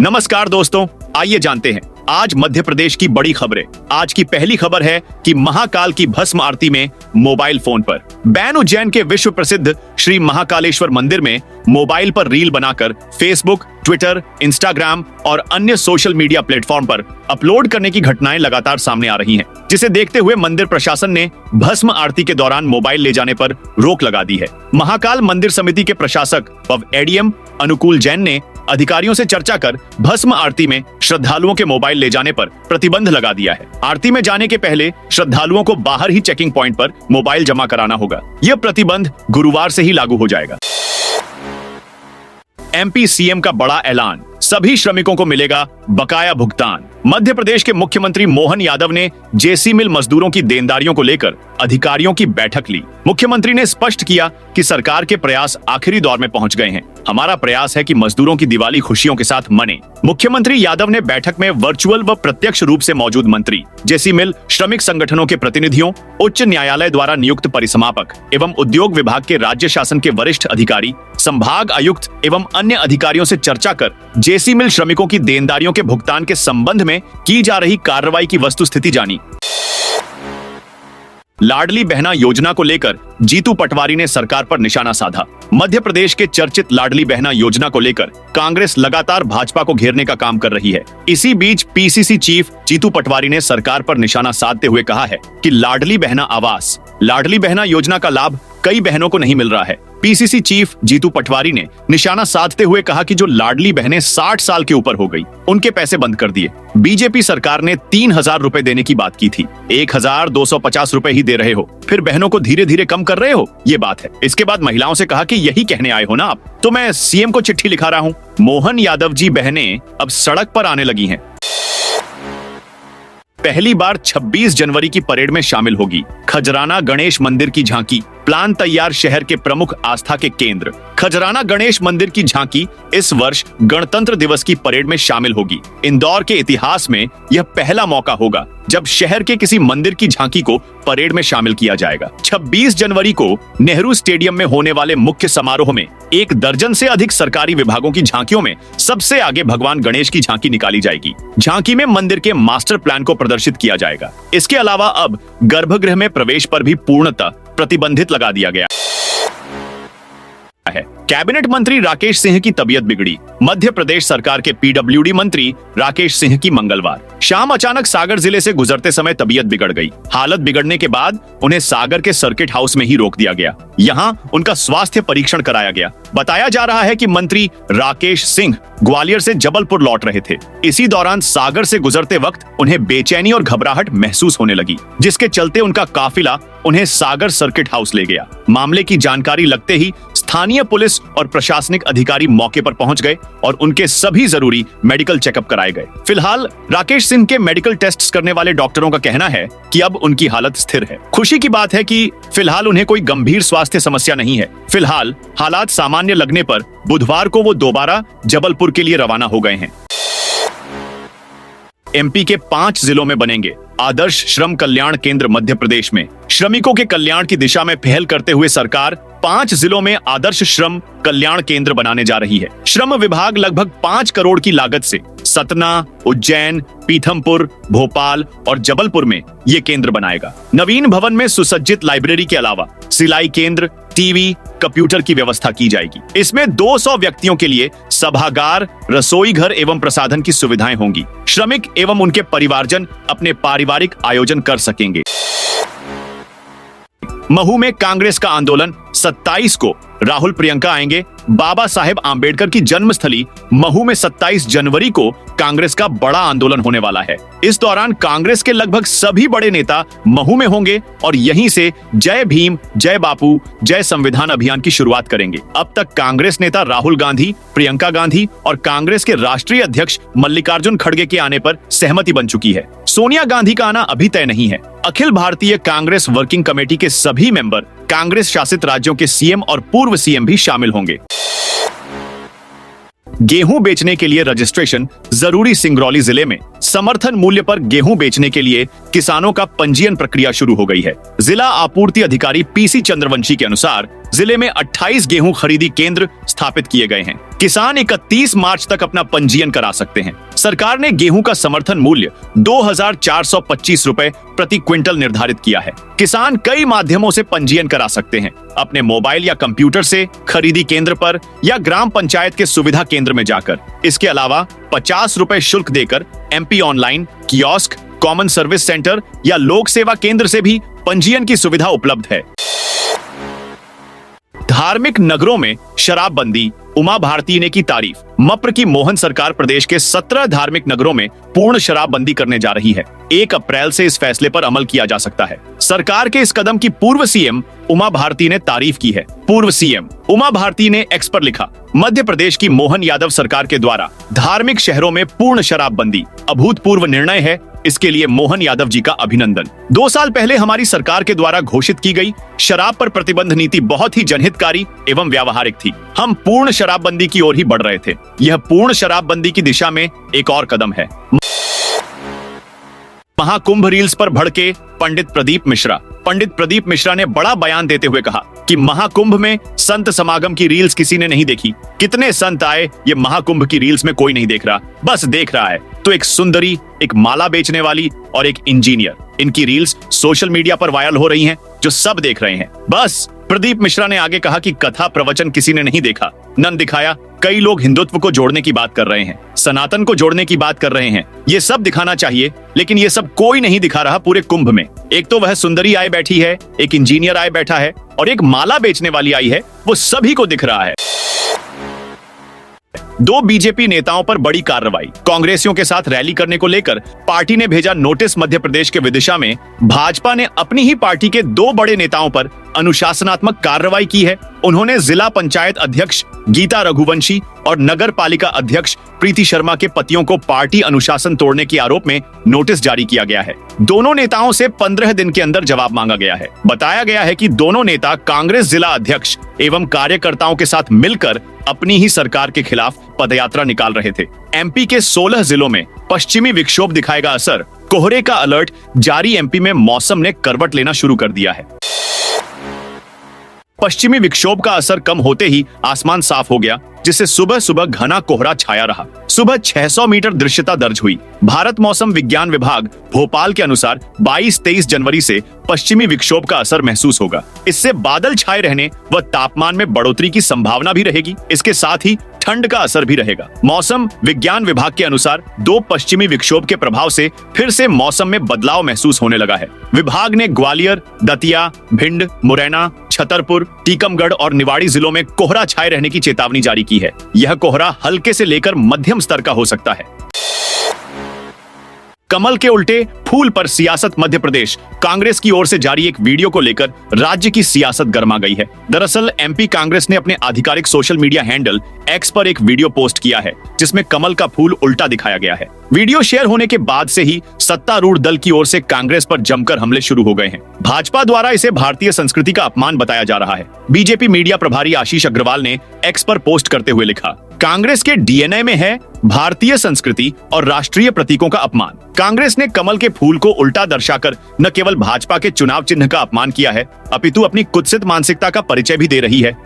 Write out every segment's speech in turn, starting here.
नमस्कार दोस्तों, आइए जानते हैं आज मध्य प्रदेश की बड़ी खबरें। आज की पहली खबर है कि महाकाल की भस्म आरती में मोबाइल फोन पर बैन। उज्जैन के विश्व प्रसिद्ध श्री महाकालेश्वर मंदिर में मोबाइल पर रील बनाकर फेसबुक, ट्विटर, इंस्टाग्राम और अन्य सोशल मीडिया प्लेटफॉर्म पर अपलोड करने की घटनाएं लगातार सामने आ रही हैं, जिसे देखते हुए मंदिर प्रशासन ने भस्म आरती के दौरान मोबाइल ले जाने पर रोक लगा दी है। महाकाल मंदिर समिति के प्रशासक व एडीएम अनुकूल जैन ने अधिकारियों से चर्चा कर भस्म आरती में श्रद्धालुओं के मोबाइल ले जाने पर प्रतिबंध लगा दिया है। आरती में जाने के पहले श्रद्धालुओं को बाहर ही चेकिंग पॉइंट पर मोबाइल जमा कराना होगा। यह प्रतिबंध गुरुवार से ही लागू हो जाएगा। एमपी सीएम का बड़ा ऐलान, सभी श्रमिकों को मिलेगा बकाया भुगतान। मध्य प्रदेश के मुख्यमंत्री मोहन यादव ने जेसी मिल मजदूरों की देनदारियों को लेकर अधिकारियों की बैठक ली। मुख्यमंत्री ने स्पष्ट किया कि सरकार के प्रयास आखिरी दौर में पहुंच गए हैं। हमारा प्रयास है कि मजदूरों की दिवाली खुशियों के साथ मने। मुख्यमंत्री यादव ने बैठक में वर्चुअल व प्रत्यक्ष रूप से मौजूद मंत्री, जेसी मिल, श्रमिक संगठनों के प्रतिनिधियों, उच्च न्यायालय द्वारा नियुक्त परिसमापक एवं उद्योग विभाग के राज्य शासन के वरिष्ठ अधिकारी, संभाग आयुक्त एवं अन्य अधिकारियों से चर्चा कर जेसी मिल श्रमिकों की देनदारियों के भुगतान के संबंध में की जा रही कार्रवाई की वस्तुस्थिति जानी। लाडली बहना योजना को लेकर जीतू पटवारी ने सरकार पर निशाना साधा। मध्य प्रदेश के चर्चित लाडली बहना योजना को लेकर कांग्रेस लगातार भाजपा को घेरने का काम कर रही है। इसी बीच पीसीसी चीफ जीतू पटवारी ने सरकार पर निशाना साधते हुए कहा है कि लाडली बहना आवास, लाडली बहना योजना का लाभ कई बहनों को नहीं मिल रहा है। पीसीसी चीफ जीतू पटवारी ने निशाना साधते हुए कहा कि जो लाडली बहनें 60 साल के ऊपर हो गई, उनके पैसे बंद कर दिए। बीजेपी सरकार ने 3000 रुपए देने की बात की थी, 1250 रुपए ही दे रहे हो, फिर बहनों को धीरे धीरे कम कर रहे हो, ये बात है। इसके बाद महिलाओं से कहा कि यही कहने आए हो ना आप, तो मैं सीएम को चिट्ठी लिखा रहा हूँ। मोहन यादव जी बहनें अब सड़क पर आने लगी हैं। पहली बार 26 जनवरी की परेड में शामिल होगी खजराना गणेश मंदिर की झांकी। प्लान तैयार, शहर के प्रमुख आस्था के केंद्र खजराना गणेश मंदिर की झांकी इस वर्ष गणतंत्र दिवस की परेड में शामिल होगी। इंदौर के इतिहास में यह पहला मौका होगा जब शहर के किसी मंदिर की झांकी को परेड में शामिल किया जाएगा। 26 जनवरी को नेहरू स्टेडियम में होने वाले मुख्य समारोह में 1 दर्जन से अधिक सरकारी विभागों की झांकियों में सबसे आगे भगवान गणेश की झांकी निकाली जाएगी। झांकी में मंदिर के मास्टर प्लान को प्रदर्शित किया जाएगा। इसके अलावा अब गर्भगृह में प्रवेश पर भी पूर्णतः प्रतिबंधित लगा दिया गया है। कैबिनेट मंत्री राकेश सिंह की तबीयत बिगड़ी। मध्य प्रदेश सरकार के पीडब्ल्यूडी मंत्री राकेश सिंह की मंगलवार शाम अचानक सागर जिले से गुजरते समय तबीयत बिगड़ गई। हालत बिगड़ने के बाद उन्हें सागर के सर्किट हाउस में ही रोक दिया गया। यहां उनका स्वास्थ्य परीक्षण कराया गया। बताया जा रहा है कि मंत्री राकेश सिंह ग्वालियर से जबलपुर लौट रहे थे। इसी दौरान सागर से गुजरते वक्त उन्हें बेचैनी और घबराहट महसूस होने लगी, जिसके चलते उनका काफिला उन्हें सागर सर्किट हाउस ले गया। मामले की जानकारी लगते ही स्थानीय पुलिस और प्रशासनिक अधिकारी मौके पर पहुंच गए और उनके सभी जरूरी मेडिकल चेकअप कराए गए। फिलहाल राकेश सिंह के मेडिकल टेस्ट करने वाले डॉक्टरों का कहना है कि अब उनकी हालत स्थिर है। खुशी की बात है कि फिलहाल उन्हें कोई गंभीर स्वास्थ्य समस्या नहीं है। फिलहाल हालात सामान्य लगने पर बुधवार को वो दोबारा जबलपुर के लिए रवाना हो गए हैं। एमपी के 5 जिलों में बनेंगे आदर्श श्रम कल्याण केंद्र। मध्य प्रदेश में श्रमिकों के कल्याण की दिशा में पहल करते हुए सरकार 5 जिलों में आदर्श श्रम कल्याण केंद्र बनाने जा रही है। श्रम विभाग लगभग 5 करोड़ की लागत से सतना, उज्जैन, पीथमपुर, भोपाल और जबलपुर में ये केंद्र बनाएगा। नवीन भवन में सुसज्जित लाइब्रेरी के अलावा सिलाई केंद्र, टीवी, कंप्यूटर की व्यवस्था की जाएगी। इसमें 200 व्यक्तियों के लिए सभागार, रसोई घर एवं प्रसाधन की सुविधाएं होंगी। श्रमिक एवं उनके परिवारजन अपने पारिवारिक आयोजन कर सकेंगे। महू में कांग्रेस का आंदोलन 27 को राहुल प्रियंका आएंगे। बाबा साहेब आंबेडकर की जन्मस्थली महू में 27 जनवरी को कांग्रेस का बड़ा आंदोलन होने वाला है। इस दौरान कांग्रेस के लगभग सभी बड़े नेता महू में होंगे और यहीं से जय भीम, जय बापू, जय संविधान अभियान की शुरुआत करेंगे। अब तक कांग्रेस नेता राहुल गांधी, प्रियंका गांधी और कांग्रेस के राष्ट्रीय अध्यक्ष मल्लिकार्जुन खड़गे के आने पर सहमति बन चुकी है। सोनिया गांधी का आना अभी तय नहीं है। अखिल भारतीय कांग्रेस वर्किंग कमेटी के सभी मेंबर कांग्रेस शासित राज्यों के सीएम और पूर्व सीएम भी शामिल होंगे। गेहूं बेचने के लिए रजिस्ट्रेशन जरूरी। सिंगरौली जिले में समर्थन मूल्य पर गेहूं बेचने के लिए किसानों का पंजीयन प्रक्रिया शुरू हो गई है। जिला आपूर्ति अधिकारी पीसी चंद्रवंशी के अनुसार जिले में 28 गेहूं खरीदी केंद्र स्थापित किए गए हैं। किसान 31 मार्च तक अपना पंजीयन करा सकते हैं। सरकार ने गेहूं का समर्थन मूल्य 2,425 रुपए प्रति क्विंटल निर्धारित किया है। किसान कई माध्यमों से पंजीयन करा सकते हैं, अपने मोबाइल या कंप्यूटर से, खरीदी केंद्र पर या ग्राम पंचायत के सुविधा केंद्र में जाकर। इसके अलावा 50 रुपए शुल्क देकर MP online, kiosk, common service centre या लोक सेवा केंद्र से भी पंजीयन की सुविधा उपलब्ध है। धार्मिक नगरों में शराबबंदी, उमा भारती ने की तारीफ। मप्र की मोहन सरकार प्रदेश के 17 धार्मिक नगरों में पूर्ण शराबबंदी करने जा रही है। 1 अप्रैल से इस फैसले पर अमल किया जा सकता है। सरकार के इस कदम की पूर्व सीएम उमा भारती ने तारीफ की है। पूर्व सीएम उमा भारती ने एक्स पर लिखा, मध्य प्रदेश की मोहन यादव सरकार के द्वारा धार्मिक शहरों में पूर्ण शराबबंदी अभूतपूर्व निर्णय है। इसके लिए मोहन यादव जी का अभिनंदन। 2 साल पहले हमारी सरकार के द्वारा घोषित की गई शराब पर प्रतिबंध नीति बहुत ही जनहितकारी एवं व्यावहारिक थी। हम पूर्ण शराबबंदी की ओर ही बढ़ रहे थे। यह पूर्ण शराबबंदी की दिशा में एक और कदम है। महाकुंभ रील्स पर भड़के पंडित प्रदीप मिश्रा। पंडित प्रदीप मिश्रा ने बड़ा बयान देते हुए कहा कि महाकुंभ में संत समागम की रील्स किसी ने नहीं देखी। कितने संत आए ये महाकुंभ की रील्स में कोई नहीं देख रहा, बस देख रहा है तो एक सुंदरी, एक माला बेचने वाली और एक इंजीनियर। इनकी रील्स सोशल मीडिया पर वायरल हो रही हैं, जो सब देख रहे हैं। बस प्रदीप मिश्रा ने आगे कहा कि कथा प्रवचन किसी ने नहीं देखा, न दिखाया। कई लोग हिंदुत्व को जोड़ने की बात कर रहे हैं, सनातन को जोड़ने की बात कर रहे हैं। ये सब दिखाना चाहिए, लेकिन ये सब कोई नहीं दिखा रहा पूरे कुंभ में। एक तो वह सुंदरी आए बैठी है, एक इंजीनियर आए बैठा है और एक माला बेचने वाली आई है, वो सभी को दिख रहा है। 2 बीजेपी नेताओं पर बड़ी कार्रवाई। कांग्रेसियों के साथ रैली करने को लेकर पार्टी ने भेजा नोटिस। मध्य प्रदेश के विदिशा में भाजपा ने अपनी ही पार्टी के 2 बड़े नेताओं पर अनुशासनात्मक कार्रवाई की है। उन्होंने जिला पंचायत अध्यक्ष गीता रघुवंशी और नगर पालिका अध्यक्ष प्रीति शर्मा के पतियों को पार्टी अनुशासन तोड़ने के आरोप में नोटिस जारी किया गया है। दोनों नेताओं से 15 दिन के अंदर जवाब मांगा गया है। बताया गया है कि दोनों नेता कांग्रेस जिला अध्यक्ष एवं कार्यकर्ताओं के साथ मिलकर अपनी ही सरकार के खिलाफ पदयात्रा निकाल रहे थे। एमपी के 16 जिलों में पश्चिमी विक्षोभ दिखाएगा असर। कोहरे का अलर्ट जारी। एमपी में मौसम ने करवट लेना शुरू कर दिया है। पश्चिमी विक्षोभ का असर कम होते ही आसमान साफ हो गया, जिससे सुबह सुबह घना कोहरा छाया रहा। सुबह 600 मीटर दृश्यता दर्ज हुई। भारत मौसम विज्ञान विभाग भोपाल के अनुसार 22-23 जनवरी से पश्चिमी विक्षोभ का असर महसूस होगा। इससे बादल छाए रहने व तापमान में बढ़ोतरी की संभावना भी रहेगी। इसके साथ ही ठंड का असर भी रहेगा। मौसम विज्ञान विभाग के अनुसार 2 पश्चिमी विक्षोभ के प्रभाव से फिर से मौसम में बदलाव महसूस होने लगा है। विभाग ने ग्वालियर, दतिया, भिंड, मुरैना, छतरपुर, टीकमगढ़ और निवाड़ी जिलों में कोहरा छाए रहने की चेतावनी जारी की है। यह कोहरा हल्के से लेकर मध्यम स्तर का हो सकता है। कमल के उल्टे फूल पर सियासत। मध्य प्रदेश कांग्रेस की ओर से जारी एक वीडियो को लेकर राज्य की सियासत गर्मा गई है। दरअसल एमपी कांग्रेस ने अपने आधिकारिक सोशल मीडिया हैंडल एक्स पर एक वीडियो पोस्ट किया है, जिसमें कमल का फूल उल्टा दिखाया गया है। वीडियो शेयर होने के बाद से ही सत्तारूढ़ दल की ओर से कांग्रेस पर जमकर हमले शुरू हो गए हैं। भाजपा द्वारा इसे भारतीय संस्कृति का अपमान बताया जा रहा है। बीजेपी मीडिया प्रभारी आशीष अग्रवाल ने एक्स पर पोस्ट करते हुए लिखा, कांग्रेस के डीएनए में है भारतीय संस्कृति और राष्ट्रीय प्रतीकों का अपमान। कांग्रेस ने कमल के फूल को उल्टा दर्शाकर न केवल भाजपा के चुनाव चिन्ह का अपमान किया है, अपितु अपनी कुत्सित मानसिकता का परिचय भी दे रही है।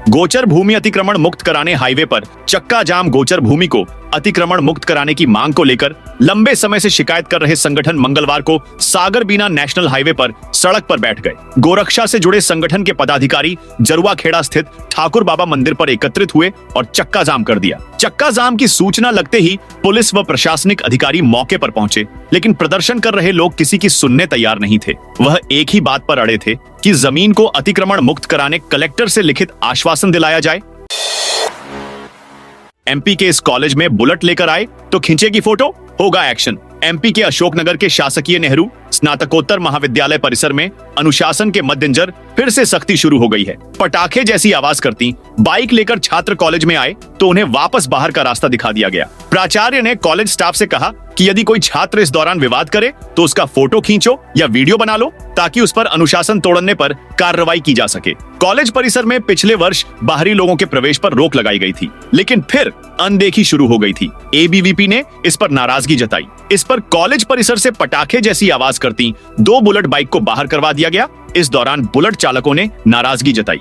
गोचर भूमि अतिक्रमण मुक्त कराने हाईवे पर चक्का जाम। गोचर भूमि को अतिक्रमण मुक्त कराने की मांग को लेकर लंबे समय से शिकायत कर रहे संगठन मंगलवार को सागरबीना नेशनल हाईवे पर सड़क पर बैठ गए। गोरक्षा से जुड़े संगठन के पदाधिकारी जरुआ खेड़ा स्थित ठाकुर बाबा मंदिर पर एकत्रित हुए और चक्का जाम कर दिया। चक्का जाम की सूचना लगते ही पुलिस व प्रशासनिक अधिकारी मौके पर पहुंचे, लेकिन प्रदर्शन कर रहे लोग किसी की सुनने तैयार नहीं थे। वह एक ही बात पर अड़े थे कि जमीन को अतिक्रमण मुक्त कराने कलेक्टर से लिखित आश्वासन दिलाया जाए। एमपी के इस कॉलेज में बुलेट लेकर आए तो खींचेगी फोटो, होगा एक्शन। एमपी के अशोकनगर के शासकीय नेहरू स्नातकोत्तर महाविद्यालय परिसर में अनुशासन के मद्देनजर फिर से सख्ती शुरू हो गई है। पटाखे जैसी आवाज करती बाइक लेकर छात्र कॉलेज में आए तो उन्हें वापस बाहर का रास्ता दिखा दिया गया। प्राचार्य ने कॉलेज स्टाफ से कहा कि यदि कोई छात्र इस दौरान विवाद करे तो उसका फोटो खींचो या वीडियो बना लो, ताकि उस पर अनुशासन तोड़ने पर कार्रवाई की जा सके। कॉलेज परिसर में पिछले वर्ष बाहरी लोगों के प्रवेश पर रोक लगाई गई थी, लेकिन फिर अनदेखी शुरू हो गई थी। एबीवीपी ने इस पर नाराजगी जताई। इस पर कॉलेज परिसर से पटाखे जैसी आवाज करती 2 बुलेट बाइक को बाहर करवा दिया गया। इस दौरान बुलेट चालकों ने नाराजगी जताई।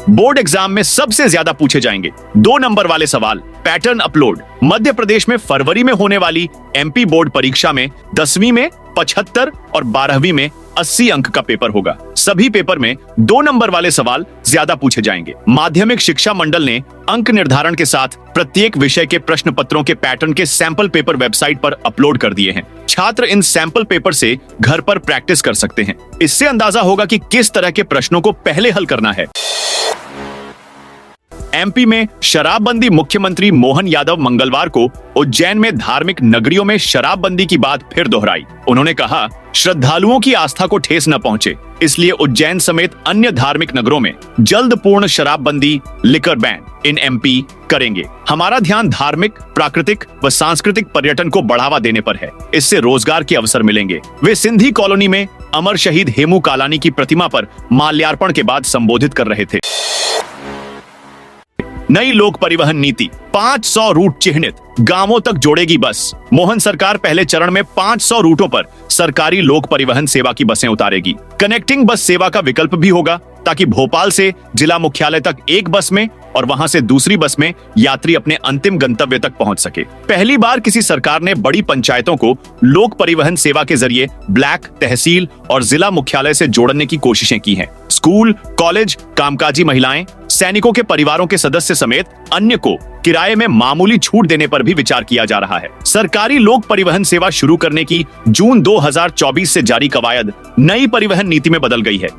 बोर्ड एग्जाम में सबसे ज्यादा पूछे जाएंगे 2 नंबर वाले सवाल। Pattern upload. मध्य प्रदेश में फरवरी में होने वाली एमपी बोर्ड परीक्षा में 10वीं में 75 और 12वीं में 80 अंक का पेपर होगा। सभी पेपर में 2 नंबर वाले सवाल ज्यादा पूछे जाएंगे। माध्यमिक शिक्षा मंडल ने अंक निर्धारण के साथ प्रत्येक विषय के प्रश्न पत्रों के पैटर्न के सैंपल पेपर वेबसाइट पर अपलोड कर दिए हैं। छात्र इन सैंपल पेपर से घर पर प्रैक्टिस कर सकते हैं। इससे अंदाजा होगा कि किस तरह के प्रश्नों को पहले हल करना है। एमपी में शराबबंदी। मुख्यमंत्री मोहन यादव मंगलवार को उज्जैन में धार्मिक नगरियों में शराबबंदी की बात फिर दोहराई। उन्होंने कहा, श्रद्धालुओं की आस्था को ठेस न पहुंचे, इसलिए उज्जैन समेत अन्य धार्मिक नगरों में जल्द पूर्ण शराबबंदी लिकर बैन इन एमपी करेंगे। हमारा ध्यान धार्मिक, प्राकृतिक व सांस्कृतिक पर्यटन को बढ़ावा देने पर है। इससे रोजगार के अवसर मिलेंगे। वे सिंधी कॉलोनी में अमर शहीद हेमू कालानी की प्रतिमा पर माल्यार्पण के बाद संबोधित कर रहे थे। नई लोक परिवहन नीति। 500 रूट चिह्नित, गांवों तक जोड़ेगी बस। मोहन सरकार पहले चरण में 500 रूटों पर सरकारी लोक परिवहन सेवा की बसें उतारेगी। कनेक्टिंग बस सेवा का विकल्प भी होगा, ताकि भोपाल से जिला मुख्यालय तक एक बस में और वहां से दूसरी बस में यात्री अपने अंतिम गंतव्य तक पहुंच सके। पहली बार किसी सरकार ने बड़ी पंचायतों को लोक परिवहन सेवा के जरिए ब्लैक, तहसील और जिला मुख्यालय से जोड़ने की कोशिशें की हैं। स्कूल, कॉलेज, कामकाजी महिलाएं, सैनिकों के परिवारों के सदस्य समेत अन्य को किराए में मामूली छूट देने पर भी विचार किया जा रहा है। सरकारी लोक परिवहन सेवा शुरू करने की जून 2024 से जारी कवायद नई परिवहन नीति में बदल गई है।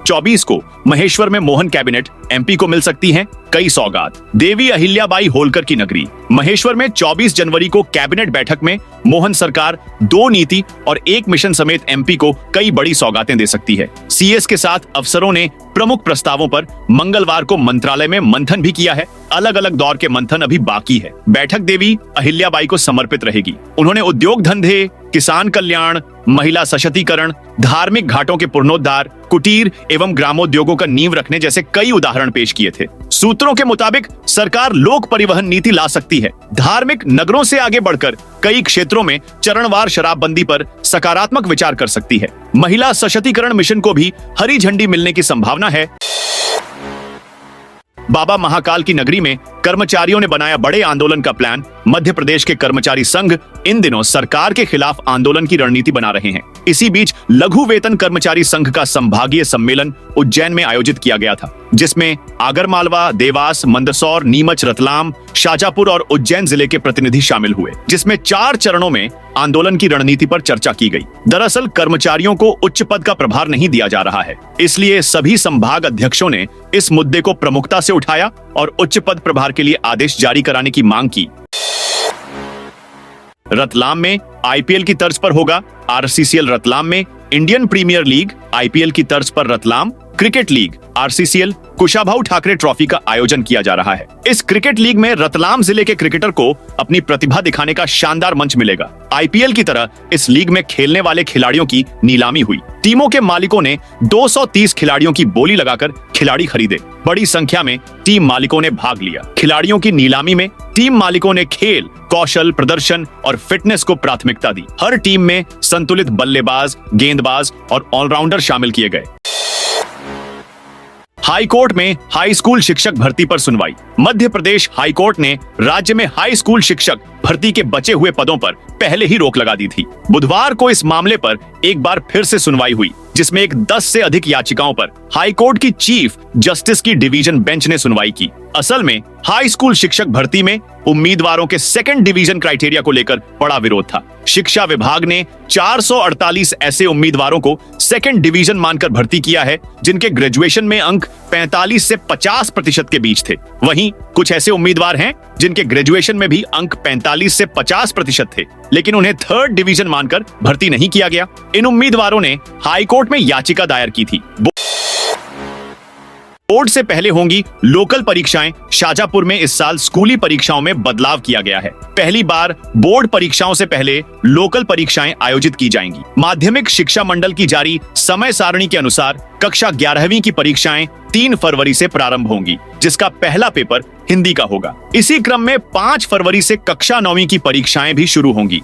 24 को महेश्वर में मोहन कैबिनेट। एमपी को मिल सकती हैं कई सौगात। देवी अहिल्याबाई होलकर की नगरी महेश्वर में 24 जनवरी को कैबिनेट बैठक में मोहन सरकार 2 नीति और 1 मिशन समेत एमपी को कई बड़ी सौगातें दे सकती है। सीएस के साथ अफसरों ने प्रमुख प्रस्तावों पर मंगलवार को मंत्रालय में मंथन भी किया है। अलग अलग दौर के मंथन अभी बाकी है। बैठक देवी अहिल्याबाई को समर्पित रहेगी। उन्होंने उद्योग धंधे, किसान कल्याण, महिला सशक्तिकरण, धार्मिक घाटों के पुनरुद्धार, कुटीर एवं ग्रामोद्योगों का नींव रखने जैसे कई उदाहरण पेश किए थे। सूत्रों के मुताबिक सरकार लोक परिवहन नीति ला सकती है। धार्मिक नगरों से आगे बढ़कर कई क्षेत्रों में चरणवार शराबबंदी पर सकारात्मक विचार कर सकती है। महिला सशक्तिकरण मिशन को भी हरी झंडी मिलने की संभावना है। बाबा महाकाल की नगरी में कर्मचारियों ने बनाया बड़े आंदोलन का प्लान। मध्य प्रदेश के कर्मचारी संघ इन दिनों सरकार के खिलाफ आंदोलन की रणनीति बना रहे हैं। इसी बीच लघु वेतन कर्मचारी संघ का संभागीय सम्मेलन उज्जैन में आयोजित किया गया था, जिसमें आगरमालवा, देवास, मंदसौर, नीमच, रतलाम, शाजापुर और उज्जैन जिले के प्रतिनिधि शामिल हुए, जिसमें 4 चरणों में आंदोलन की रणनीति पर चर्चा की गई। दरअसल कर्मचारियों को उच्च पद का प्रभार नहीं दिया जा रहा है, इसलिए सभी संभाग अध्यक्षों ने इस मुद्दे को प्रमुखता से उठाया और उच्च पद प्रभार के लिए आदेश जारी कराने की मांग की। रतलाम में आईपीएल की तर्ज पर होगा आरसीसीएल। रतलाम में इंडियन प्रीमियर लीग आईपीएल की तर्ज पर Ratlam cricket league RCCL Kushabhau Thakre trophy का आयोजन किया जा रहा है। इस क्रिकेट लीग में रतलाम जिले के क्रिकेटर को अपनी प्रतिभा दिखाने का शानदार मंच मिलेगा। आईपीएल की तरह इस लीग में खेलने वाले खिलाड़ियों की नीलामी हुई। टीमों के मालिकों ने 230 खिलाड़ियों की बोली लगाकर खिलाड़ी खरीदे। बड़ी संख्या में टीम मालिकों ने भाग लिया। खिलाड़ियों की नीलामी में टीम मालिकों ने खेल, कौशल, प्रदर्शन और फिटनेस को प्राथमिकता दी। हर टीम में संतुलित बल्लेबाज, गेंदबाज और ऑलराउंडर शामिल किए गए। हाई कोर्ट में हाई स्कूल शिक्षक भर्ती पर सुनवाई। मध्य प्रदेश हाई कोर्ट ने राज्य में हाई स्कूल शिक्षक भर्ती के बचे हुए पदों पर पहले ही रोक लगा दी थी। बुधवार को इस मामले पर एक बार फिर से सुनवाई हुई, जिसमें 10 से अधिक याचिकाओं पर हाई कोर्ट की चीफ जस्टिस की डिवीजन बेंच ने सुनवाई की। असल में हाई स्कूल शिक्षक भर्ती में उम्मीदवारों के सेकंड डिवीजन क्राइटेरिया को लेकर बड़ा विरोध था। शिक्षा विभाग ने 448 ऐसे उम्मीदवारों को सेकंड डिवीजन मानकर भर्ती किया है, जिनके ग्रेजुएशन में अंक 45 से 50% के बीच थे। वहीं कुछ ऐसे उम्मीदवार हैं जिनके ग्रेजुएशन में भी अंक 45 से 50% थे, लेकिन उन्हें थर्ड डिवीजन मानकर भर्ती नहीं किया गया। इन उम्मीदवारों ने हाई कोर्ट में याचिका दायर की थी। बोर्ड से पहले होंगी लोकल परीक्षाएं। शाजापुर में इस साल स्कूली परीक्षाओं में बदलाव किया गया है। पहली बार बोर्ड परीक्षाओं से पहले लोकल परीक्षाएं आयोजित की जाएंगी। माध्यमिक शिक्षा मंडल की जारी समय सारणी के अनुसार कक्षा 11वीं की परीक्षाएं 3 फरवरी से प्रारंभ होंगी, जिसका पहला पेपर हिंदी का होगा। इसी क्रम में 5 फरवरी से कक्षा 9वीं की परीक्षाएं भी शुरू होंगी।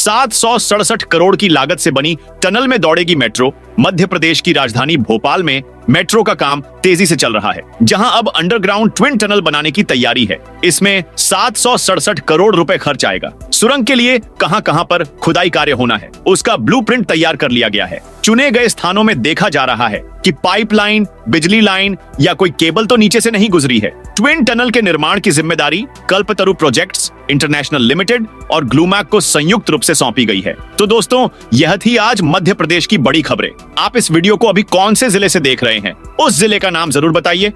767 करोड़ की लागत से बनी टनल में दौड़ेगी मेट्रो। मध्य प्रदेश की राजधानी भोपाल में मेट्रो का काम तेजी से चल रहा है, जहां अब अंडरग्राउंड ट्विन टनल बनाने की तैयारी है। इसमें 767 करोड़ रुपए खर्च आएगा। सुरंग के लिए कहां-कहां पर खुदाई कार्य होना है, उसका ब्लूप्रिंट तैयार कर लिया गया है। चुने गए स्थानों में देखा जा रहा है कि पाइपलाइन, बिजली लाइन या कोई केबल तो नीचे से नहीं गुजरी है। ट्विन टनल के निर्माण की जिम्मेदारी कल्पतरु प्रोजेक्ट्स इंटरनेशनल लिमिटेड और ग्लूमैक को संयुक्त रूप से सौंपी गई है। तो दोस्तों, यह थी आज मध्य प्रदेश की बड़ी खबरें। आप इस वीडियो को अभी कौन से जिले से देख रहे हैं, उस जिले का नाम जरूर बताइए।